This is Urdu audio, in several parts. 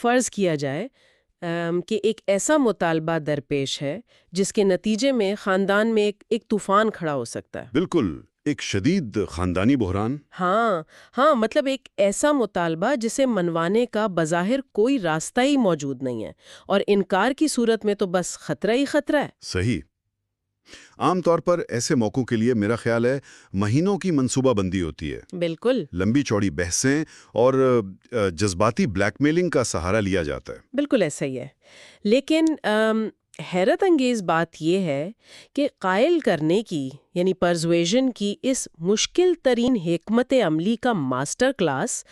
فرض کیا جائے کہ ایک ایسا مطالبہ درپیش ہے جس کے نتیجے میں خاندان میں ایک طوفان کھڑا ہو سکتا ہے۔ بالکل، ایک شدید خاندانی بحران۔ ہاں ہاں، مطلب ایک ایسا مطالبہ جسے منوانے کا بظاہر کوئی راستہ ہی موجود نہیں ہے، اور انکار کی صورت میں تو بس خطرہ ہی خطرہ ہے۔ صحیح۔ عام طور پر ایسے موقعوں کے لیے میرا خیال ہے مہینوں کی منصوبہ بندی ہوتی ہے، بالکل لمبی چوڑی بحثیں اور جذباتی بلیک میلنگ کا سہارا لیا جاتا ہے۔ بالکل ایسا ہی ہے، لیکن حیرت انگیز بات یہ ہے کہ قائل کرنے کی یعنی پرزویژن کی اس مشکل ترین حکمت عملی کا ماسٹر کلاس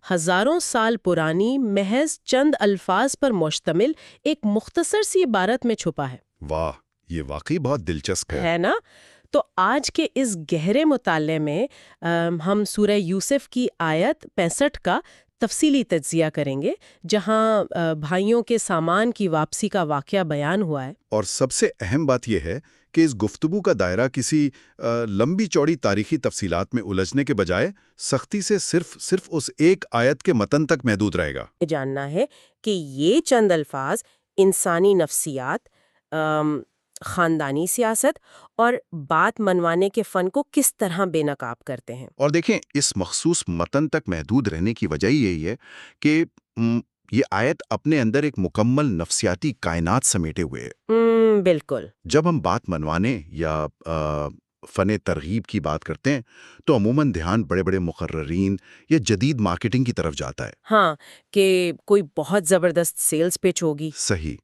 ہزاروں سال پرانی محض چند الفاظ پر مشتمل ایک مختصر سی عبارت میں چھپا ہے۔ واہ، یہ واقعی بہت دلچسپ ہے نا؟ تو آج کے اس گہرے مطالعے میں ہم سورہ یوسف کی آیت 65 کا تفصیلی تجزیہ کریں گے، جہاں بھائیوں کے سامان کی واپسی کا واقعہ بیان ہوا ہے۔ اور سب سے اہم بات یہ ہے کہ اس گفتگو کا دائرہ کسی لمبی چوڑی تاریخی تفصیلات میں الجھنے کے بجائے سختی سے صرف اس ایک آیت کے متن تک محدود رہے گا۔ یہ جاننا ہے کہ یہ چند الفاظ انسانی نفسیات، خاندانی سیاست اور بات منوانے کے فن کو کس طرح بے نقاب کرتے ہیں۔ اور دیکھیں، اس مخصوص متن تک محدود رہنے کی وجہ یہی ہے کہ یہ آیت اپنے اندر ایک مکمل نفسیاتی کائنات سمیٹے ہوئے ہے۔ بالکل۔ جب ہم بات منوانے یا فن ترغیب کی بات کرتے ہیں تو عموماً دھیان بڑے بڑے مقررین یا جدید مارکیٹنگ کی طرف جاتا ہے۔ ہاں، کہ کوئی بہت زبردست سیلز پچ ہوگی۔ صحیح،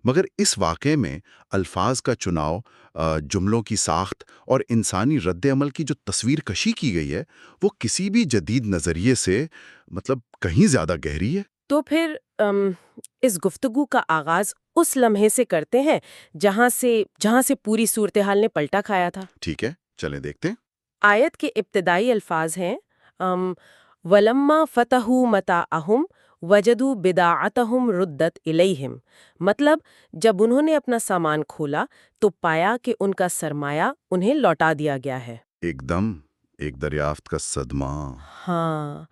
مگر اس واقعے میں الفاظ کا چناؤ، جملوں کی ساخت اور انسانی رد عمل کی جو تصویر کشی کی گئی ہے وہ کسی بھی جدید نظریے سے کہیں زیادہ گہری ہے۔ تو پھر اس گفتگو کا آغاز اس لمحے سے کرتے ہیں جہاں سے پوری صورتحال نے پلٹا کھایا تھا۔ ٹھیک ہے، چلیں دیکھتے ہیں۔ آیت کے ابتدائی الفاظ ہیں وَلَمَّا فَتَحُوا مَتَاعَهُمْ وَجَدُوا بِضَاعَتَهُمْ رُدَّتْ إِلَيْهِمْ، مطلب جب انہوں نے اپنا سامان کھولا تو پایا کہ ان کا سرمایہ انہیں لوٹا دیا گیا ہے۔ ایک دریافت کا صدمہ۔ ہاں،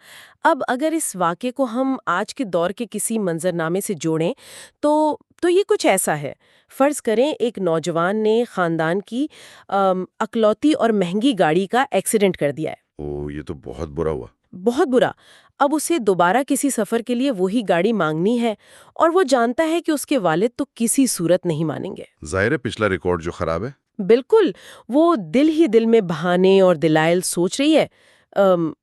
اب اگر اس واقعے کو ہم آج کے دور کے کسی منظرنامے سے جوڑیں تو یہ کچھ ایسا ہے۔ فرض کریں ایک نوجوان نے خاندان کی اکلوتی اور مہنگی گاڑی کا ایکسیڈنٹ کر دیا ہے۔ یہ تو بہت برا ہوا۔ بہت برا۔ اب اسے دوبارہ کسی سفر کے لیے وہی گاڑی مانگنی ہے، اور وہ جانتا ہے کہ اس کے والد تو کسی صورت نہیں مانیں گے۔ ظاہر ہے پچھلا ریکارڈ جو خراب ہے۔ بالکل، وہ دل ہی دل میں بہانے اور دلائل سوچ رہی ہے،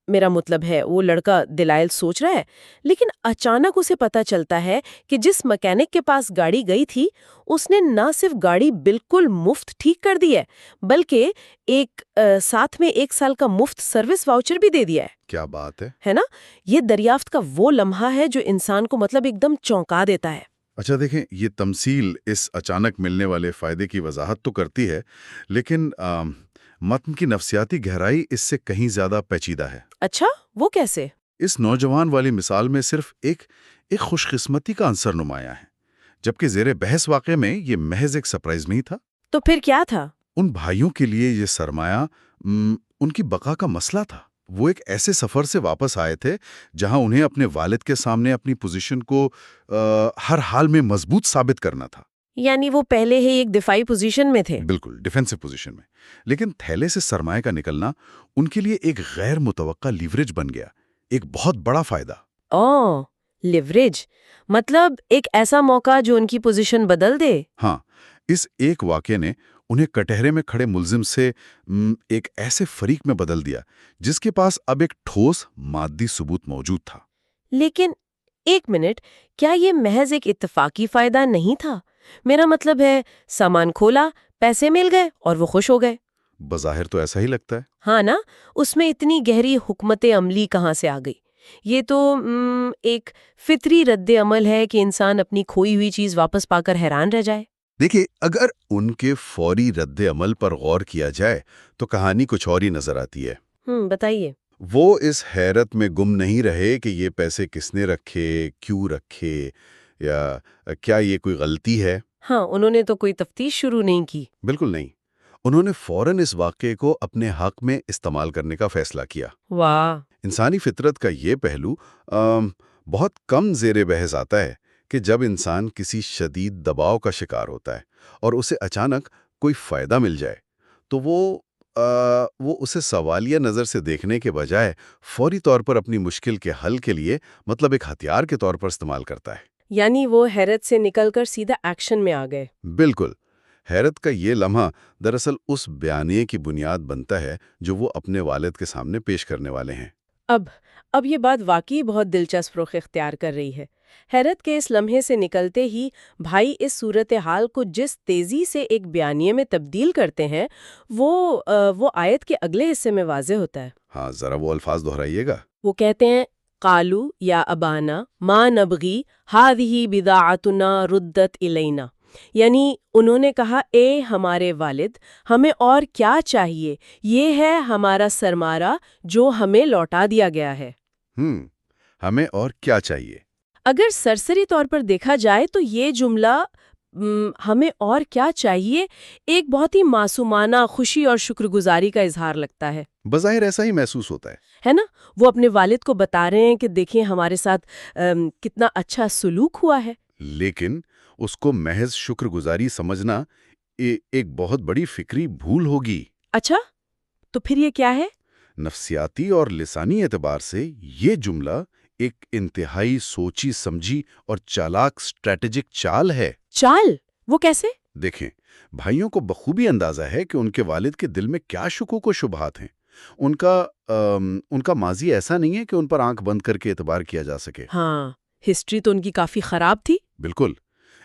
میرا مطلب ہے وہ لڑکا دلائل سوچ رہا ہے، لیکن اچانک اسے پتا چلتا ہے کہ جس مکینک کے پاس گاڑی گئی تھی اس نے نہ صرف گاڑی بالکل مفت ٹھیک کر دی ہے بلکہ ساتھ میں 1 سال کا مفت سروس واؤچر بھی دے دیا ہے۔ کیا بات ہے نا؟ یہ دریافت کا وہ لمحہ ہے جو انسان کو ایک دم چونکا دیتا ہے۔ اچھا دیکھیں، یہ تمثیل اس اچانک ملنے والے فائدے کی وضاحت تو کرتی ہے، لیکن متن کی نفسیاتی گہرائی اس سے کہیں زیادہ پیچیدہ ہے۔ اچھا، وہ کیسے؟ اس نوجوان والی مثال میں صرف ایک خوش قسمتی کا عنصر نمایاں ہے، جبکہ زیر بحث واقعے میں یہ محض ایک سرپرائز نہیں تھا۔ تو پھر کیا تھا؟ ان بھائیوں کے لیے یہ سرمایہ ان کی بقا کا مسئلہ تھا۔ وہ ایک ایسے سفر سے واپس آئے تھے جہاں انہیں اپنے والد کے سامنے اپنی پوزیشن کو ہر حال میں مضبوط ثابت کرنا تھا۔ یعنی وہ پہلے ہی ایک دفاعی پوزیشن میں تھے۔ بالکل، ڈیفینسو پوزیشن میں، لیکن تھیلے سے سرمایہ کا نکلنا ان کے لیے ایک غیر متوقع لیوریج بن گیا، ایک بہت بڑا فائدہ۔ لیوریج مطلب ایک ایسا موقع جو ان کی پوزیشن بدل دے۔ ہاں، اس ایک واقعے نے انہیں کٹہرے میں کھڑے ملزم سے ایک ایسے فریق میں بدل دیا جس کے پاس اب ایک ٹھوس مادی ثبوت موجود تھا۔ لیکن ایک منٹ، کیا یہ محض ایک اتفاقی فائدہ نہیں تھا؟ میرا مطلب ہے سامان کھولا، پیسے مل گئے اور وہ خوش ہو گئے۔ بظاہر تو ایسا ہی لگتا ہے۔ ہاں نا، اس میں اتنی گہری حکمت عملی کہاں سے آ گئی؟ یہ تو ایک فطری رد عمل ہے کہ انسان اپنی کھوئی ہوئی چیز واپس پا کر حیران رہ جائے۔ دیکھیے، اگر ان کے فوری رد عمل پر غور کیا جائے تو کہانی کچھ اور ہی نظر آتی ہے۔ بتائیے۔ وہ اس حیرت میں گم نہیں رہے کہ یہ پیسے کس نے رکھے، کیوں رکھے، یا کیا یہ کوئی غلطی ہے۔ ہاں، انہوں نے تو کوئی تفتیش شروع نہیں کی۔ بالکل نہیں، انہوں نے فوراً اس واقعے کو اپنے حق میں استعمال کرنے کا فیصلہ کیا۔ واہ! انسانی فطرت کا یہ پہلو بہت کم زیر بحث آتا ہے کہ جب انسان کسی شدید دباؤ کا شکار ہوتا ہے اور اسے اچانک کوئی فائدہ مل جائے تو وہ اسے سوالیہ نظر سے دیکھنے کے بجائے فوری طور پر اپنی مشکل کے حل کے لیے مطلب ایک ہتھیار کے طور پر استعمال کرتا ہے۔ یعنی وہ حیرت سے نکل کر سیدھا ایکشن میں آ گئے۔ بالکل۔ حیرت کا یہ لمحہ دراصل اس بیانیے کی بنیاد بنتا ہے جو وہ اپنے والد کے سامنے پیش کرنے والے ہیں۔ اب یہ بات واقعی بہت دلچسپ رخ اختیار کر رہی ہے۔ حیرت کے اس لمحے سے نکلتے ہی بھائی اس صورتحال کو جس تیزی سے ایک بیانیے میں تبدیل کرتے ہیں وہ آیت کے اگلے حصے میں واضح ہوتا ہے۔ ہاں، ذرا وہ الفاظ دہرائیے گا۔ وہ کہتے ہیں قالو یا ابانا ما نبغی ہادھی بضاعتنا ردت الینا، یعنی انہوں نے کہا اے ہمارے والد، ہمیں اور کیا چاہیے، یہ ہے ہمارا سرمارہ جو ہمیں لوٹا دیا گیا ہے۔ ہمیں اور کیا چاہیے؟ اگر سرسری طور پر دیکھا جائے تو یہ جملہ ہمیں اور کیا چاہیے ایک بہت ہی معصومانہ خوشی اور شکر گزاری کا اظہار لگتا ہے۔ بظاہر ایسا ہی محسوس ہوتا ہے نا؟ وہ اپنے والد کو بتا رہے ہیں کہ دیکھیں ہمارے ساتھ کتنا اچھا سلوک ہوا ہے۔ لیکن اس کو محض شکر گزاری سمجھنا ایک بہت بڑی فکری بھول ہوگی۔ اچھا، تو پھر یہ کیا ہے؟ نفسیاتی اور لسانی اعتبار سے یہ جملہ ایک انتہائی سوچی سمجھی اور چالاک اسٹریٹجک چال ہے۔ چال؟ وہ کیسے؟ دیکھیں، بھائیوں کو بخوبی اندازہ ہے کہ ان کے والد کے دل میں کیا شکوک و شبہات ہیں۔ ان کا ماضی ایسا نہیں ہے کہ ان پر آنکھ بند کر کے اعتبار کیا جا سکے۔ ہاں، ہسٹری تو ان کی کافی خراب تھی۔ بالکل،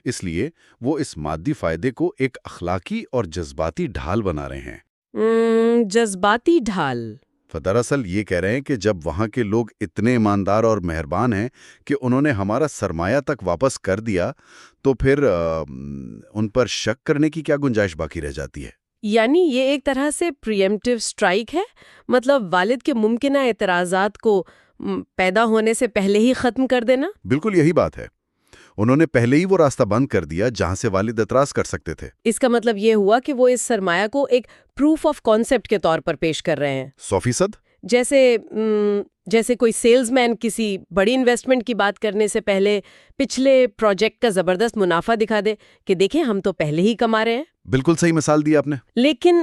اس لیے وہ اس مادی فائدے کو ایک اخلاقی اور جذباتی ڈھال بنا رہے ہیں۔ جذباتی ڈھال؟ دراصل یہ کہہ رہے ہیں کہ جب وہاں کے لوگ اتنے ایماندار اور مہربان ہیں کہ انہوں نے ہمارا سرمایہ تک واپس کر دیا تو پھر ان پر شک کرنے کی کیا گنجائش باقی رہ جاتی ہے؟ یعنی یہ ایک طرح سے پریمپٹیو سٹرائک ہے، مطلب والد کے ممکنہ اعتراضات کو پیدا ہونے سے پہلے ہی ختم کر دینا۔ بالکل یہی بات ہے، انہوں نے پہلے ہی وہ راستہ بند کر دیا جہاں سے والد اعتراض کر سکتے تھے۔ اس کا مطلب یہ ہوا کہ وہ اس سرمایہ کو ایک پروف آف کانسیپٹ کے طور پر پیش کر رہے ہیں۔ 100%؟ جیسے کوئی سیلز مین کسی بڑی انویسٹمنٹ کی بات کرنے سے پہلے پچھلے پروجیکٹ کا زبردست منافع دکھا دے کہ دیکھیں ہم تو پہلے ہی کما رہے ہیں۔ بالکل صحیح مثال دی آپ نے۔ لیکن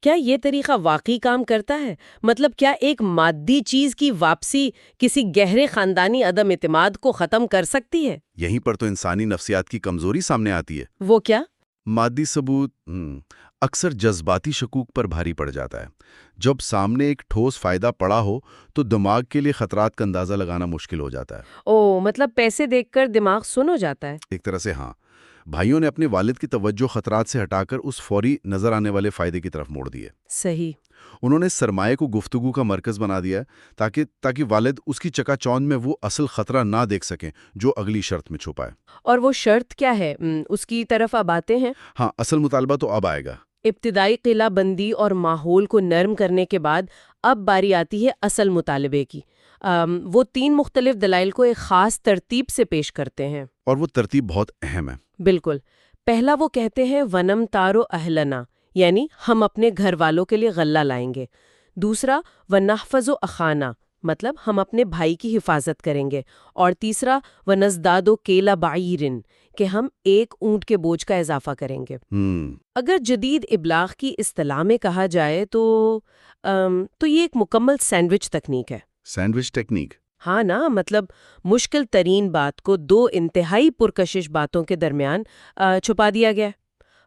کیا یہ طریقہ واقعی کام کرتا ہے؟ مطلب کیا ایک مادی چیز کی واپسی کسی گہرے خاندانی عدم اعتماد کو ختم کر سکتی ہے؟ یہیں پر تو انسانی نفسیات کی کمزوری سامنے آتی ہے۔ وہ کیا؟ مادی ثبوت اکثر جذباتی شکوک پر بھاری پڑ جاتا ہے۔ جب سامنے ایک ٹھوس فائدہ پڑا ہو تو دماغ کے لیے خطرات کا اندازہ لگانا مشکل ہو جاتا ہے۔ مطلب پیسے دیکھ کر دماغ سن ہو جاتا ہے۔ ایک طرح سے ہاں، بھائیوں نے اپنے والد کی توجہ خطرات سے ہٹا کر اس فوری نظر آنے والے فائدے کی طرف موڑ دی ہے۔ صحیح۔ انہوں نے سرمایہ کو گفتگو کا مرکز بنا دیا ہے تاکہ والد اس کی چکا چوند میں وہ اصل خطرہ نہ دیکھ سکیں جو اگلی شرط میں چھپا ہے۔ اور وہ شرط کیا ہے؟ اس کی طرف اب آتے ہیں۔ ہاں، اصل مطالبہ تو اب آئے گا۔ ابتدائی قلعہ بندی اور ماحول کو نرم کرنے کے بعد اب باری آتی ہے اصل مطالبے کی۔ وہ 3 مختلف دلائل کو ایک خاص ترتیب سے پیش کرتے ہیں، اور وہ ترتیب بہت اہم ہے۔ بالکل۔ پہلا وہ کہتے ہیں ونم تارو اہلنا، یعنی ہم اپنے گھر والوں کے لیے غلہ لائیں گے۔ دوسرا ونحفظ اخانا، مطلب ہم اپنے بھائی کی حفاظت کریں گے۔ اور تیسرا ونزداد کیلا بعیرن، کہ ہم 1 اونٹ کے بوجھ کا اضافہ کریں گے۔ اگر جدید ابلاغ کی اصطلاح میں کہا جائے تو یہ ایک مکمل سینڈوچ تکنیک ہے۔ Sandwich technique? ہاں نا، مطلب مشکل ترین بات کو 2 انتہائی پرکشش باتوں کے درمیان چھپا دیا گیا،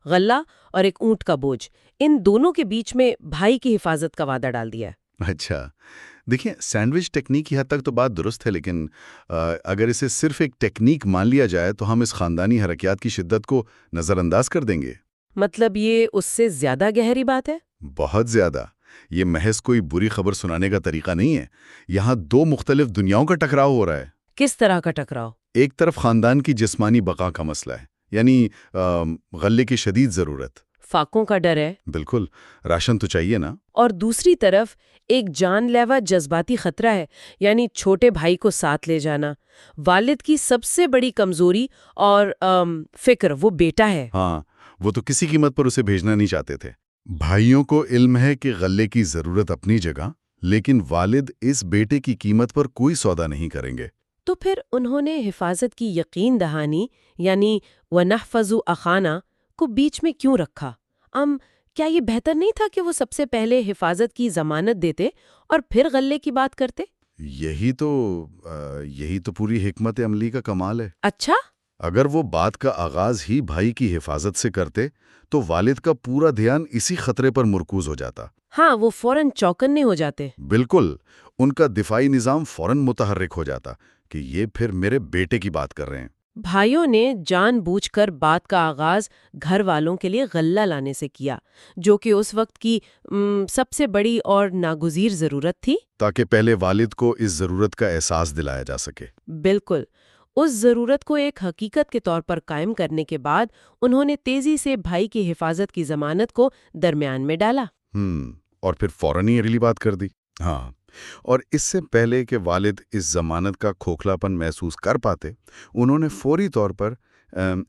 غلہ اور ایک اونٹ کا بوجھ، ان دونوں کے بیچ میں بھائی کی حفاظت کا وعدہ ڈال دیا۔ اچھا، دیکھیں سینڈوچ ٹیکنیک کی حد تک تو بات درست ہے، لیکن اگر اسے صرف ایک ٹیکنیک مان لیا جائے تو ہم اس خاندانی حرکیات کی شدت کو نظر انداز کر دیں گے۔ مطلب یہ اس سے زیادہ گہری بات ہے؟ بہت زیادہ۔ یہ محض کوئی بری خبر سنانے کا طریقہ نہیں ہے، یہاں 2 مختلف دنیاؤں کا ٹکراؤ ہو رہا ہے۔ کس طرح کا ٹکراؤ؟ ایک طرف خاندان کی جسمانی بقا کا مسئلہ ہے، یعنی غلے کی شدید ضرورت، فاقوں کا ڈر ہے۔ بالکل، راشن تو چاہیے نا۔ اور دوسری طرف ایک جان لیوا جذباتی خطرہ ہے، یعنی چھوٹے بھائی کو ساتھ لے جانا۔ والد کی سب سے بڑی کمزوری اور فکر وہ بیٹا ہے۔ ہاں، وہ تو کسی قیمت پر اسے بھیجنا نہیں چاہتے تھے۔ بھائیوں کو علم ہے کہ غلے کی ضرورت اپنی جگہ، لیکن والد اس بیٹے کی قیمت پر کوئی سودا نہیں کریں گے۔ تو پھر انہوں نے حفاظت کی یقین دہانی یعنی وَنَحْفَظُ أَخَانَا کو بیچ میں کیوں رکھا؟ کیا یہ بہتر نہیں تھا کہ وہ سب سے پہلے حفاظت کی ضمانت دیتے اور پھر غلے کی بات کرتے؟ یہی تو پوری حکمت عملی کا کمال ہے۔ اچھا؟ اگر وہ بات کا آغاز ہی بھائی کی حفاظت سے کرتے تو والد کا پورا دھیان اسی خطرے پر مرکوز ہو جاتا۔ ہاں، وہ فوراً چوکنے ہو جاتے۔ بالکل، ان کا دفاعی نظام فوراً متحرک ہو جاتا کہ یہ پھر میرے بیٹے کی بات کر رہے ہیں۔ بھائیوں نے جان بوجھ کر بات کا آغاز گھر والوں کے لیے غلہ لانے سے کیا، جو کہ اس وقت کی سب سے بڑی اور ناگزیر ضرورت تھی، تاکہ پہلے والد کو اس ضرورت کا احساس دلایا جا سکے۔ بالکل۔ اس ضرورت کو ایک حقیقت کے طور پر قائم کرنے کے بعد انہوں نے تیزی سے بھائی کی حفاظت کی ضمانت کو درمیان میں ڈالا۔ اور پھر فوراً ہی اگلی بات کر دی۔ ہاں، اور اس سے پہلے کہ والد اس ضمانت کا کھوکھلاپن محسوس کر پاتے، انہوں نے فوری طور پر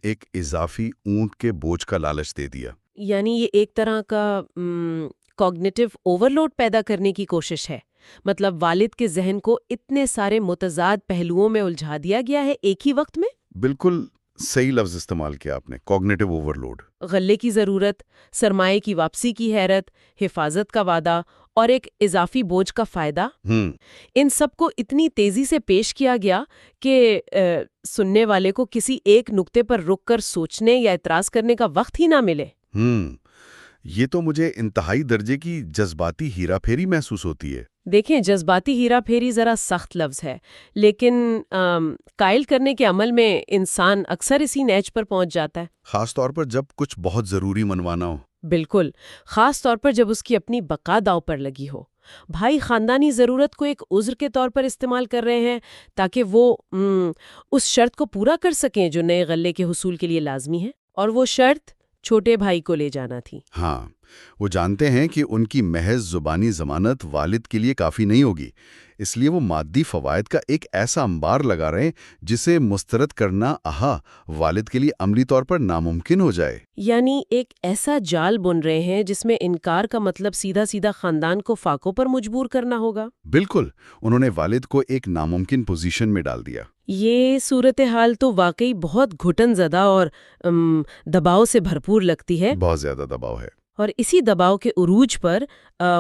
ایک اضافی اونٹ کے بوجھ کا لالچ دے دیا۔ یعنی یہ ایک طرح کا کوگنیٹو اوورلوڈ پیدا کرنے کی کوشش ہے۔ مطلب والد کے ذہن کو اتنے سارے متضاد پہلوؤں میں الجھا دیا گیا ہے ایک ہی وقت میں۔ بالکل صحیح لفظ استعمال کیا آپ نے، کوگنیٹو اوورلوڈ۔ غلے کی ضرورت، سرمایہ کی واپسی کی حیرت، حفاظت کا وعدہ اور ایک اضافی بوجھ کا فائدہ، ان سب کو اتنی تیزی سے پیش کیا گیا کہ سننے والے کو کسی ایک نقطے پر رک کر سوچنے یا اعتراض کرنے کا وقت ہی نہ ملے۔ یہ تو مجھے انتہائی درجے کی جذباتی ہیرا پھیری محسوس ہوتی ہے۔ دیکھیں، جذباتی ہیرا پھیری ذرا سخت لفظ ہے، لیکن قائل کرنے کے عمل میں انسان اکثر اسی نیچ پر پہنچ جاتا ہے، خاص طور پر جب کچھ بہت ضروری منوانا ہو۔ بالکل، خاص طور پر جب اس کی اپنی بقا داؤ پر لگی ہو۔ بھائی خاندانی ضرورت کو ایک عذر کے طور پر استعمال کر رہے ہیں تاکہ وہ اس شرط کو پورا کر سکیں جو نئے غلے کے حصول کے لیے لازمی ہے، اور وہ شرط چھوٹے بھائی کو لے جانا تھی۔ ہاں، وہ جانتے ہیں کہ ان کی محض زبانی ضمانت والد کے لیے کافی نہیں ہوگی، اس لیے وہ مادی فوائد کا ایک ایسا انبار لگا رہے ہیں جسے مسترد کرنا والد کے لیے عملی طور پر ناممکن ہو جائے۔ یعنی ایک ایسا جال بن رہے ہیں جس میں انکار کا مطلب سیدھا سیدھا خاندان کو فاقوں پر مجبور کرنا ہوگا۔ بالکل، انہوں نے والد کو ایک ناممکن پوزیشن میں ڈال دیا۔ یہ صورتحال تو واقعی بہت گھٹن زدہ اور دباؤ سے بھرپور لگتی ہے۔ بہت زیادہ دباؤ ہے۔ اور اسی دباؤ کے عروج پر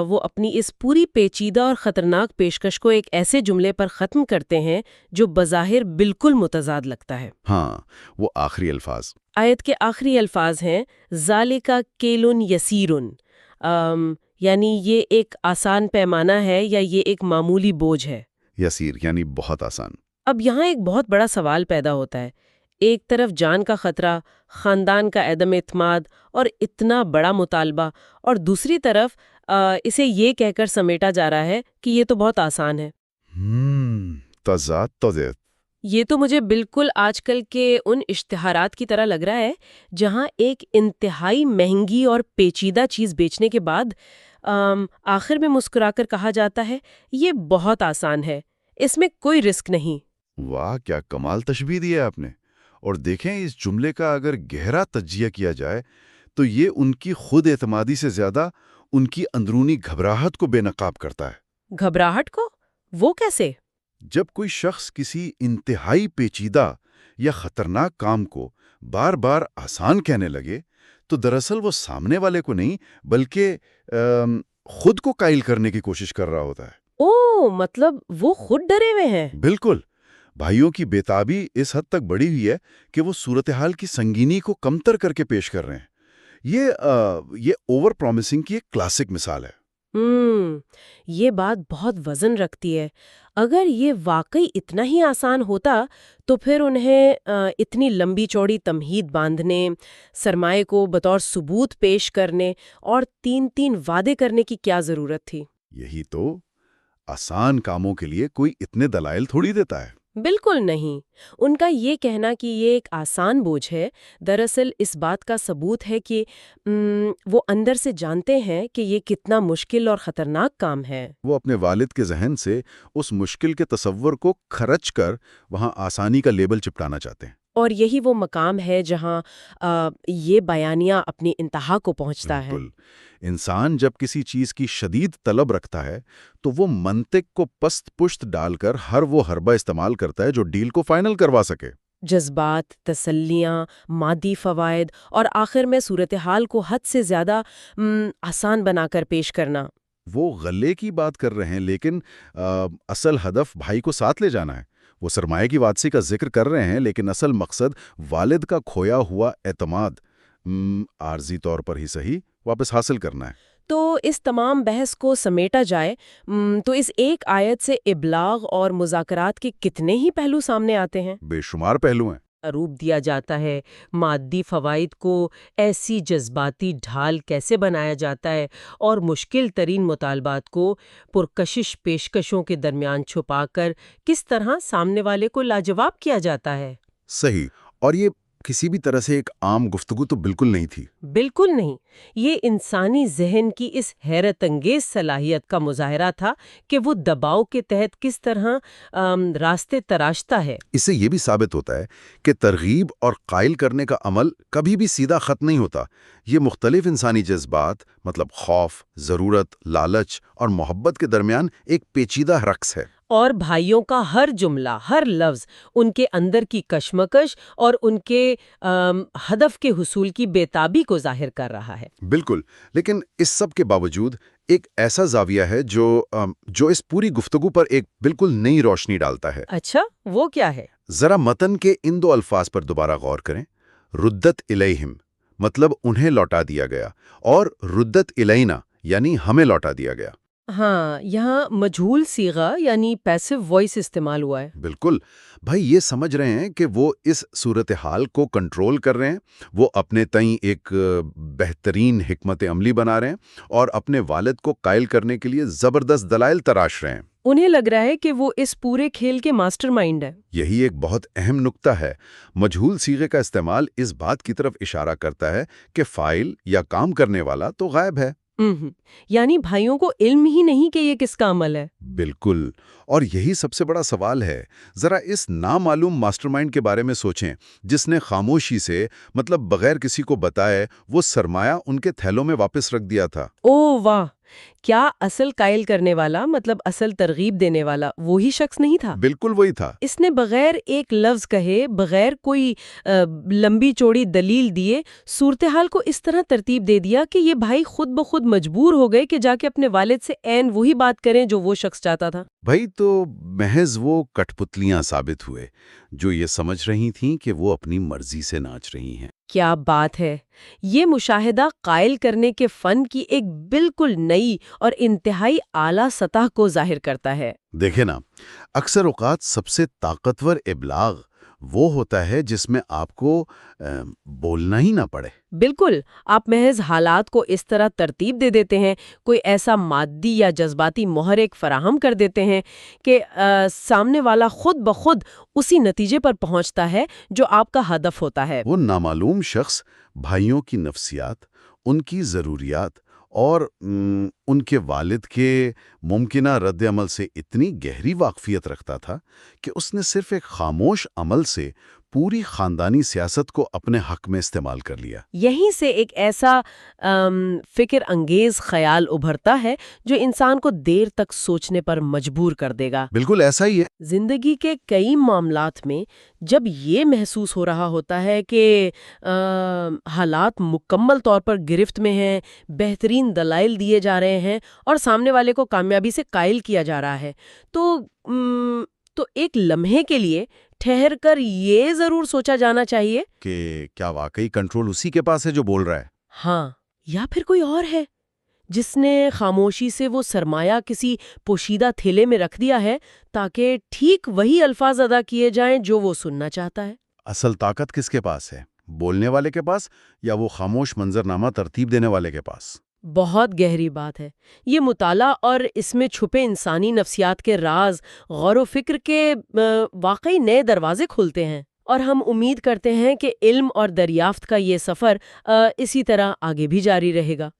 وہ اپنی اس پوری پیچیدہ اور خطرناک پیشکش کو ایک ایسے جملے پر ختم کرتے ہیں جو بظاہر بالکل متضاد لگتا ہے۔ ہاں، وہ آخری الفاظ، آیت کے آخری الفاظ ہیں ذالک کیلٌ یسیر، یعنی یہ ایک آسان پیمانہ ہے یا یہ ایک معمولی بوجھ ہے۔ یسیر یعنی بہت آسان۔ اب یہاں ایک بہت بڑا سوال پیدا ہوتا ہے۔ ایک طرف جان کا خطرہ، خاندان کا عدم اعتماد اور اتنا بڑا مطالبہ، اور دوسری طرف اسے یہ کہہ کر سمیٹا جا رہا ہے کہ یہ تو بہت آسان ہے۔ تضاد تو دے۔ یہ تو مجھے بالکل آج کل کے ان اشتہارات کی طرح لگ رہا ہے جہاں ایک انتہائی مہنگی اور پیچیدہ چیز بیچنے کے بعد آخر میں مسکرا کر کہا جاتا ہے یہ بہت آسان ہے، اس میں کوئی رسک نہیں۔ واہ، کیا کمال تشبیہ دی ہے آپ نے۔ اور دیکھیں، اس جملے کا اگر گہرا تجزیہ کیا جائے تو یہ ان کی خود اعتمادی سے زیادہ ان کی اندرونی گھبراہٹ کو بے نقاب کرتا ہے۔ گھبراہٹ کو؟ وہ کیسے؟ جب کوئی شخص کسی انتہائی پیچیدہ یا خطرناک کام کو بار بار آسان کہنے لگے تو دراصل وہ سامنے والے کو نہیں بلکہ خود کو قائل کرنے کی کوشش کر رہا ہوتا ہے۔ مطلب وہ خود ڈرے ہوئے ہیں۔ بالکل۔ بھائیوں کی بےتابی اس حد تک بڑھی ہوئی ہے کہ وہ صورتحال کی سنگینی کو کمتر کر کے پیش کر رہے ہیں۔ یہ اوور پرومسنگ کی ایک کلاسک مثال ہے۔ یہ بات بہت وزن رکھتی ہے۔ اگر یہ واقعی اتنا ہی آسان ہوتا تو پھر انہیں اتنی لمبی چوڑی تمہید باندھنے، سرمایہ کو بطور ثبوت پیش کرنے اور 3 وعدے کرنے کی کیا ضرورت تھی؟ یہی تو، آسان کاموں کے لیے کوئی اتنے دلائل تھوڑی دیتا ہے۔ بالکل نہیں۔ ان کا یہ کہنا کہ یہ ایک آسان بوجھ ہے دراصل اس بات کا ثبوت ہے کہ وہ اندر سے جانتے ہیں کہ یہ کتنا مشکل اور خطرناک کام ہے۔ وہ اپنے والد کے ذہن سے اس مشکل کے تصور کو کھرچ کر وہاں آسانی کا لیبل چپٹانا چاہتے ہیں۔ اور یہی وہ مقام ہے جہاں یہ بیانیہ اپنی انتہا کو پہنچتا ہے۔ بالکل۔ انسان جب کسی چیز کی شدید طلب رکھتا ہے تو وہ منطق کو پست پشت ڈال کر ہر وہ حربہ استعمال کرتا ہے جو ڈیل کو فائنل کروا سکے۔ جذبات، تسلیاں، مادی فوائد اور آخر میں صورتحال کو حد سے زیادہ آسان بنا کر پیش کرنا۔ وہ غلے کی بات کر رہے ہیں لیکن اصل ہدف بھائی کو ساتھ لے جانا ہے۔ وہ سرمایہ کی واپسی کا ذکر کر رہے ہیں لیکن اصل مقصد والد کا کھویا ہوا اعتماد عارضی طور پر ہی صحیح واپس حاصل کرنا ہے۔ تو اس تمام بحث کو سمیٹا جائے تو اس ایک آیت سے ابلاغ اور مذاکرات کے کتنے ہی پہلو سامنے آتے ہیں۔ بے شمار پہلو ہیں۔ روپ دیا جاتا ہے، مادی فوائد کو ایسی جذباتی ڈھال کیسے بنایا جاتا ہے اور مشکل ترین مطالبات کو پرکشش پیشکشوں کے درمیان چھپا کر کس طرح سامنے والے کو لاجواب کیا جاتا ہے۔ صحیح۔ اور یہ کسی بھی طرح سے ایک عام گفتگو تو بالکل نہیں تھی۔ بالکل نہیں، یہ انسانی ذہن کی اس حیرت انگیز صلاحیت کا مظاہرہ تھا کہ وہ دباؤ کے تحت کس طرح راستے تراشتا ہے۔ اس سے یہ بھی ثابت ہوتا ہے کہ ترغیب اور قائل کرنے کا عمل کبھی بھی سیدھا خط نہیں ہوتا۔ یہ مختلف انسانی جذبات مطلب خوف، ضرورت، لالچ اور محبت کے درمیان ایک پیچیدہ رقص ہے۔ اور بھائیوں کا ہر جملہ، ہر لفظ ان کے اندر کی کشمکش اور ان کے ہدف کے حصول کی بےتابی کو ظاہر کر رہا ہے۔ بالکل۔ لیکن اس سب کے باوجود ایک ایسا زاویہ ہے جو اس پوری گفتگو پر ایک بالکل نئی روشنی ڈالتا ہے۔ اچھا، وہ کیا ہے؟ ذرا متن کے ان دو الفاظ پر دوبارہ غور کریں۔ ردت الیہم مطلب انہیں لوٹا دیا گیا، اور ردت الینا یعنی ہمیں لوٹا دیا گیا۔ ہاں، یہاں مجہول صیغہ یعنی پیسو وائس استعمال ہوا ہے۔ بالکل۔ بھائی یہ سمجھ رہے ہیں کہ وہ اس صورتحال کو کنٹرول کر رہے ہیں، وہ اپنے تئیں ایک بہترین حکمت عملی بنا رہے ہیں اور اپنے والد کو قائل کرنے کے لیے زبردست دلائل تراش رہے ہیں۔ انہیں لگ رہا ہے کہ وہ اس پورے کھیل کے ماسٹر مائنڈ ہے۔ یہی ایک بہت اہم نکتہ ہے۔ مجہول صیغے کا استعمال اس بات کی طرف اشارہ کرتا ہے کہ فاعل یا کام کرنے والا تو غائب ہے۔ یعنی بھائیوں کو علم ہی نہیں کہ یہ کس کا عمل ہے۔ بالکل۔ اور یہی سب سے بڑا سوال ہے۔ ذرا اس نامعلوم ماسٹر مائنڈ کے بارے میں سوچیں جس نے خاموشی سے مطلب بغیر کسی کو بتائے وہ سرمایہ ان کے تھیلوں میں واپس رکھ دیا تھا۔ او واہ! کیا اصل قائل کرنے والا مطلب اصل ترغیب دینے والا وہی شخص نہیں تھا؟ بالکل وہی تھا۔ اس نے بغیر ایک لفظ کہے، بغیر کوئی لمبی چوڑی دلیل دیے صورتحال کو اس طرح ترتیب دے دیا کہ یہ بھائی خود بخود مجبور ہو گئے کہ جا کے اپنے والد سے عین وہی بات کریں جو وہ شخص چاہتا تھا۔ بھائی تو محض وہ کٹ پتلیاں ثابت ہوئے جو یہ سمجھ رہی تھیں کہ وہ اپنی مرضی سے ناچ رہی ہیں۔ کیا بات ہے! یہ مشاہدہ قائل کرنے کے فن کی ایک بالکل نئی اور انتہائی اعلیٰ سطح کو ظاہر کرتا ہے۔ دیکھیں نا، اکثر اوقات سب سے طاقتور ابلاغ وہ ہوتا ہے جس میں آپ کو بولنا ہی نہ پڑے۔ بالکل، آپ محض حالات کو اس طرح ترتیب دے دیتے ہیں، کوئی ایسا مادی یا جذباتی محرک فراہم کر دیتے ہیں کہ سامنے والا خود بخود اسی نتیجے پر پہنچتا ہے جو آپ کا ہدف ہوتا ہے۔ وہ نامعلوم شخص بھائیوں کی نفسیات، ان کی ضروریات اور ان کے والد کے ممکنہ رد عمل سے اتنی گہری واقفیت رکھتا تھا کہ اس نے صرف ایک خاموش عمل سے پوری خاندانی سیاست کو اپنے حق میں استعمال کر لیا۔ یہیں سے ایک ایسا فکر انگیز خیال ابھرتا ہے جو انسان کو دیر تک سوچنے پر مجبور کر دے گا۔ بالکل ایسا ہی ہے۔ زندگی کے کئی معاملات میں جب یہ محسوس ہو رہا ہوتا ہے کہ حالات مکمل طور پر گرفت میں ہیں، بہترین دلائل دیے جا رہے ہیں اور سامنے والے کو کامیابی سے قائل کیا جا رہا ہے، تو ایک لمحے کے لیے ٹھہر کر یہ ضرور سوچا جانا چاہیے کہ کیا واقعی کنٹرول اسی کے پاس ہے جو بول رہا ہے؟ ہاں، یا پھر کوئی اور ہے جس نے خاموشی سے وہ سرمایہ کسی پوشیدہ تھیلے میں رکھ دیا ہے تاکہ ٹھیک وہی الفاظ ادا کیے جائیں جو وہ سننا چاہتا ہے۔ اصل طاقت کس کے پاس ہے؟ بولنے والے کے پاس یا وہ خاموش منظرنامہ ترتیب دینے والے کے پاس؟ بہت گہری بات ہے۔ یہ مطالعہ اور اس میں چھپے انسانی نفسیات کے راز غور و فکر کے واقعی نئے دروازے کھولتے ہیں، اور ہم امید کرتے ہیں کہ علم اور دریافت کا یہ سفر اسی طرح آگے بھی جاری رہے گا۔